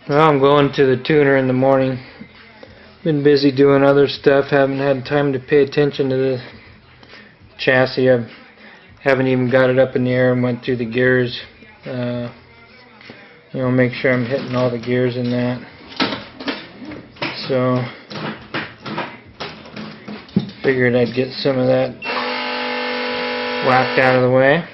Well, I'm going to the tuner in the morning. Been busy doing other stuff. Haven't had time to pay attention to the chassis. I haven't even got it up in the air and went through the gears. Make sure I'm hitting all the gears in that. So, figured I'd get some of that whacked out of the way.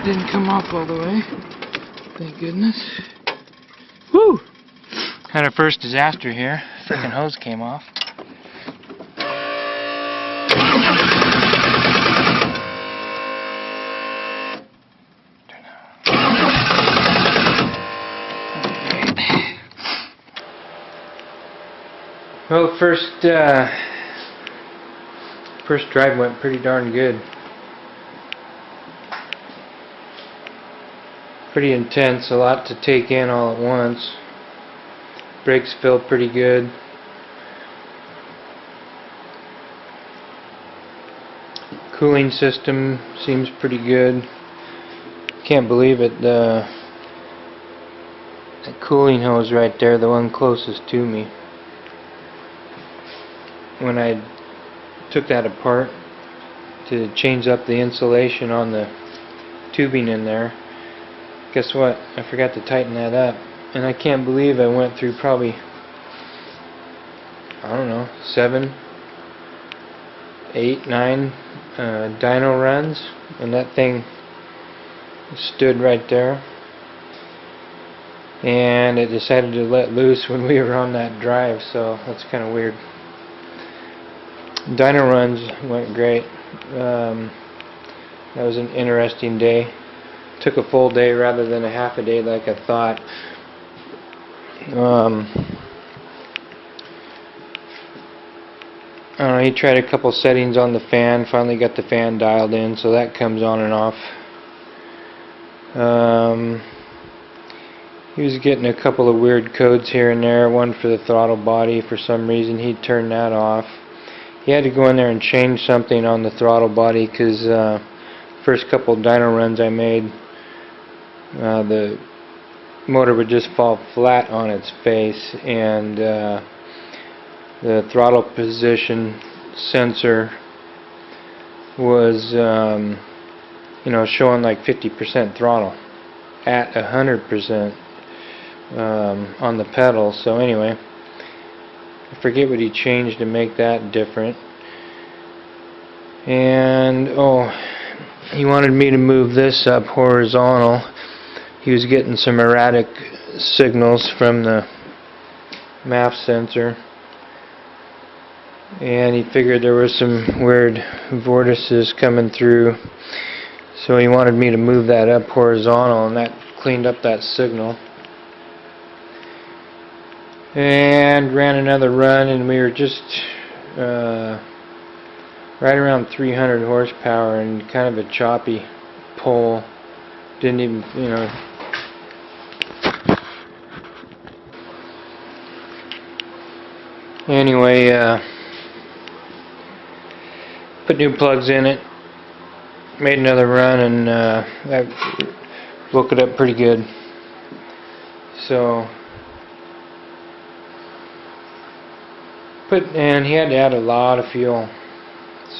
didn't come off all the way. Thank goodness. Woo! Had our first disaster here. Frickin' hose came off. Well, the first drive went pretty darn good. Pretty intense, a lot to take in all at once. Brakes felt pretty good. Cooling system seems pretty good. Can't believe it. The cooling hose right there, the one closest to me. When I took that apart to change up the insulation on the tubing in there, guess what? I forgot to tighten that up. And I can't believe I went through probably, I don't know, 7, 8, 9 dyno runs, and that thing stood right there. And it decided to let loose when we were on that drive, so that's kind of weird. Dyno runs went great. That was an interesting day. Took a full day rather than a half a day like I thought. I don't know, he tried a couple settings on the fan, finally got the fan dialed in, so that comes on and off. He was getting a couple of weird codes here and there, one for the throttle body. For some reason he turned that off. He had to go in there and change something on the throttle body because first couple dyno runs I made, the motor would just fall flat on its face, and the throttle position sensor was showing like 50% throttle at 100% on the pedal. So anyway, I forget what he changed to make that different. And he wanted me to move this up horizontal. He was getting some erratic signals from the map sensor, and he figured there were some weird vortices coming through, so he wanted me to move that up horizontal, and that cleaned up that signal. And ran another run, and we were just right around 300 horsepower and kind of a choppy pull. Didn't even, Anyway, put new plugs in it, made another run, and that woke it up pretty good. So, and he had to add a lot of fuel.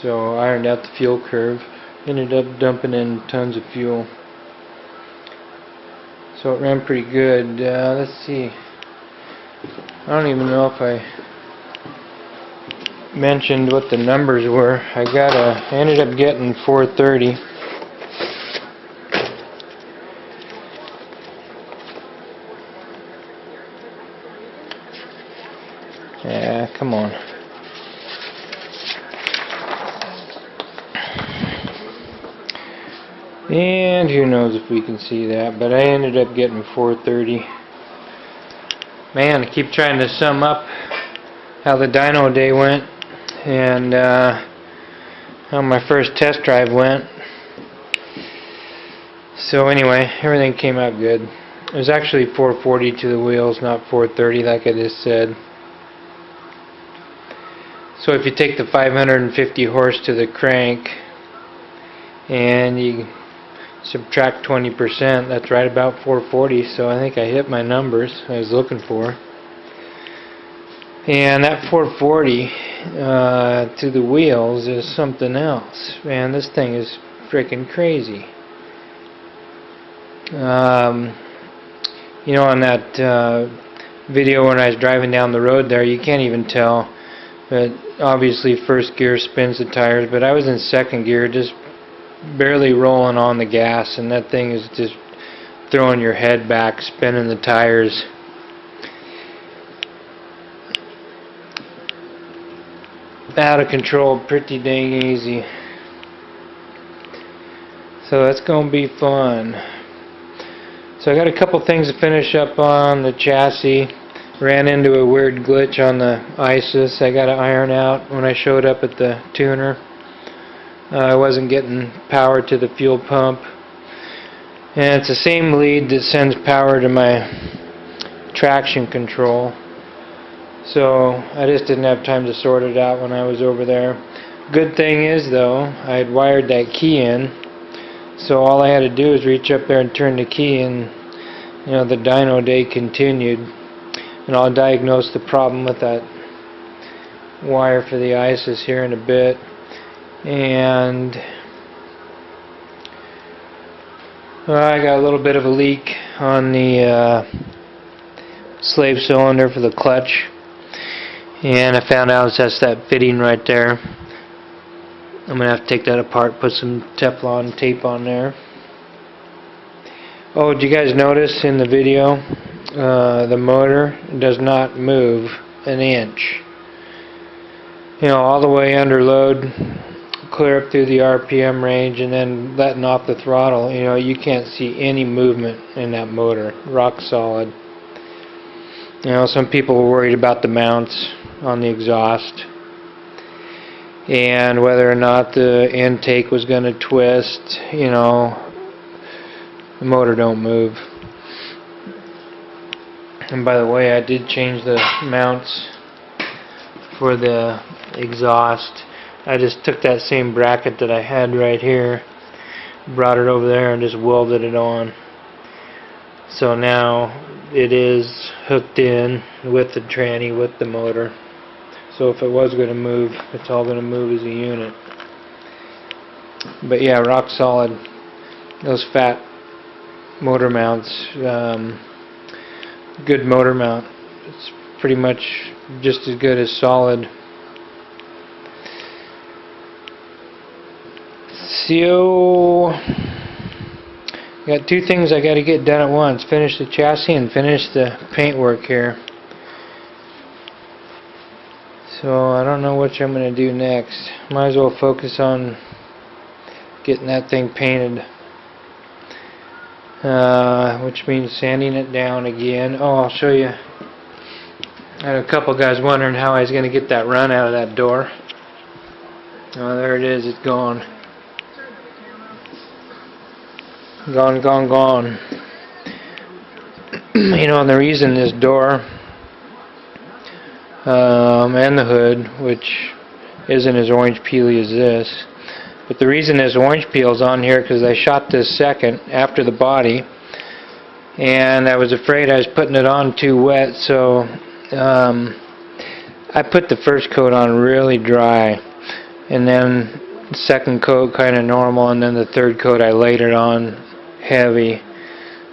So I ironed out the fuel curve, ended up dumping in tons of fuel. So it ran pretty good. Let's see. I don't even know if I mentioned what the numbers were. I ended up getting 430. Yeah, come on. And who knows if we can see that, but I ended up getting 430. Man, I keep trying to sum up how the dyno day went and how my first test drive went. So anyway, everything came out good. It was actually 440 to the wheels, not 430 like I just said. So if you take the 550 horse to the crank and you subtract 20%, that's right about 440. So I think I hit my numbers I was looking for. And that 440 to the wheels is something else. Man, this thing is freaking crazy. On that video when I was driving down the road there, you can't even tell, but obviously first gear spins the tires, but I was in second gear just barely rolling on the gas, and that thing is just throwing your head back, spinning the tires. Out of control pretty dang easy. So that's gonna be fun. So I got a couple things to finish up on the chassis. Ran into a weird glitch on the ISIS. I got to iron out when I showed up at the tuner. I wasn't getting power to the fuel pump. And it's the same lead that sends power to my traction control. So I just didn't have time to sort it out when I was over there. Good thing is though, I had wired that key in. So all I had to do was reach up there and turn the key, and the dyno day continued. And I'll diagnose the problem with that wire for the ISIS here in a bit. And I got a little bit of a leak on the slave cylinder for the clutch, and I found out that's that fitting right there. I'm going to have to take that apart, put some Teflon tape on there. Oh, did you guys notice in the video the motor does not move an inch? All the way under load, clear up through the RPM range, and then letting off the throttle. You can't see any movement in that motor. Rock solid. Some people were worried about the mounts on the exhaust and whether or not the intake was going to twist. The motor don't move. And by the way, I did change the mounts for the exhaust. I just took that same bracket that I had right here, brought it over there, and just welded it on. So now it is hooked in with the tranny, with the motor. So if it was going to move, it's all going to move as a unit. But yeah, rock solid. Those fat motor mounts, good motor mount. It's pretty much just as good as solid. So got two things I got to get done at once: finish the chassis and finish the paint work here. So I don't know which I'm going to do next. Might as well focus on getting that thing painted, which means sanding it down again. Oh, I'll show you. I had a couple guys wondering how I was going to get that run out of that door. Oh, there it is. It's gone. Gone, gone, gone. And the reason this door and the hood, which isn't as orange peely as this, but the reason there's orange peels on here because I shot this second after the body, and I was afraid I was putting it on too wet, so I put the first coat on really dry, and then the second coat kind of normal, and then the third coat I laid it on heavy.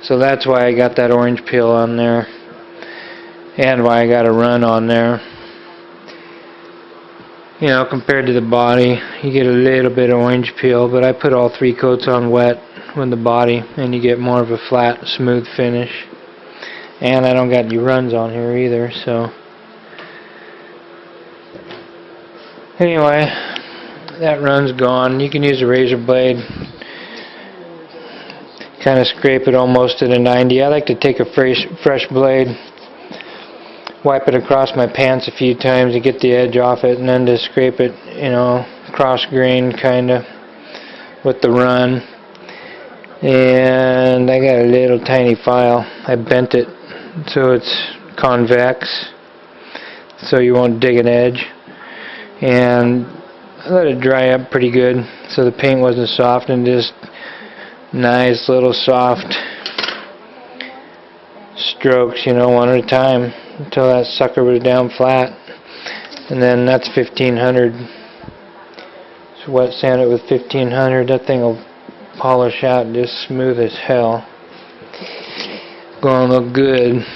So that's why I got that orange peel on there, and why I got a run on there. Compared to the body, you get a little bit of orange peel, but I put all three coats on wet with the body, and you get more of a flat, smooth finish. And I don't got any runs on here either, so anyway, that run's gone. You can use a razor blade, kind of scrape it almost to the 90. I like to take a fresh blade, wipe it across my pants a few times to get the edge off it, and then just scrape it, cross grain kind of with the run. And I got a little tiny file. I bent it so it's convex, so you won't dig an edge. And I let it dry up pretty good, so the paint wasn't soft, and just nice little soft strokes, one at a time, until that sucker was down flat. And then that's 1500. So wet sand it with 1500. That thing will polish out just smooth as hell. Gonna look good.